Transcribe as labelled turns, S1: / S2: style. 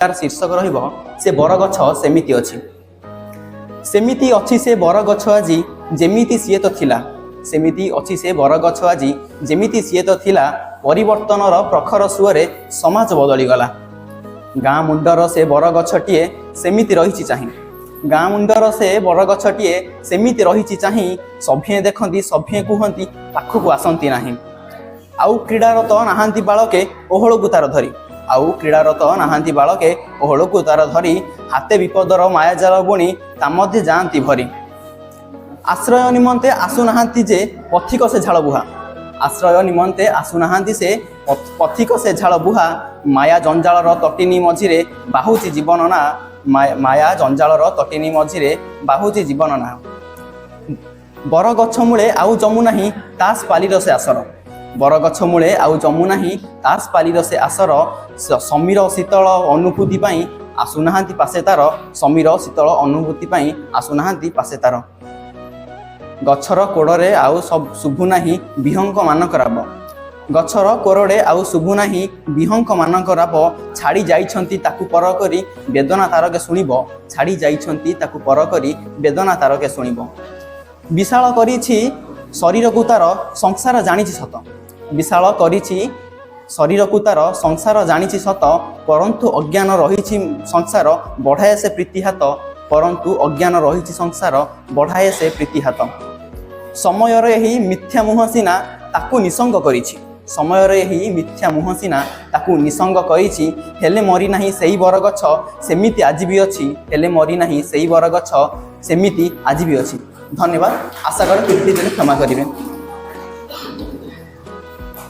S1: तार शीर्षक रहिबो से बरगछ सेमिति अछि। सेमिति अछि से बरगछ आजि जेमिति सिए तो थिला। सेमिति अछि से बरगछ आजि जेमिति सिए तो थिला। परिवर्तनर प्रखर सुअरे समाज बदली गला। गाँ मुंडर से बरगछटिए सेमिति रहिछि चाहि। गाँ मुंडर से बरगछटिए सेमिति रहिछि चाहि। सभ्ये देखंती सभ्ये कुहंती पाखकु आसंती नाही। आउ क्रीडारत नाहांती बालके ओहळकु तार धरी। आउ क्रीडारत नाहांती बालके ओहळकु तार धरी। हाते विपदर मायाजाल बुणी ता मध्ये जांती भरी। आश्रय निमंते आसु नाहांती जे पथिक से झाल बुहा। आश्रय निमंते आसु नाहांती से पथिक से झाल बुहा। माया जंजालर तटिनी मझिरे बाहुची जीवन ना। माया जंजालर तटिनी मझिरे बाहुची जीवन ना। बरगछ मूले आउ जमु नाही तास पालीर से आसर। बरगछ मूले आउ जमु नाही तास पालीर से आसर। समीर शीतल अनुभूति पाई आसुनाहांती पासे तार। समीर शीतल अनुभूति पाई आसुनाहांती पासे तार। गछर कोड़े आउ सब शुभु नाही विहंग मानक राब। गछर कोरडे आउ शुभु नाही विहंग मानक राब। छाड़ी जाइछंती ताकु पर करी वेदना तारके सुनिबो। छाड़ी जाइछंती ताकु पर करी वेदना तारके सुनिबो। विशाल करिछि शरीर को तार संसार जानिछि सत। विशाल करिछि शरीर को तार संसार जानिछि सत। परंतु अज्ञान रहिछि संसार बढ़ाए से प्रीतिहात। परंतु अज्ञान रहिछि संसार बढ़ाए से प्रीतिहात। समयर एही मिथ्या मुह सिना ताकु निसंग करिछि। समयर एही मिथ्या मुह सिना ताकु निसंग करिछि। हेले मरि नाही सेही बरगछ सेमिति आजि भी अछि। हेले मरि नाही सेही बरगछ सेमिति आजि भी अछि। धन्यवाद। आशा करी त्रुटि देले क्षमा करिवे।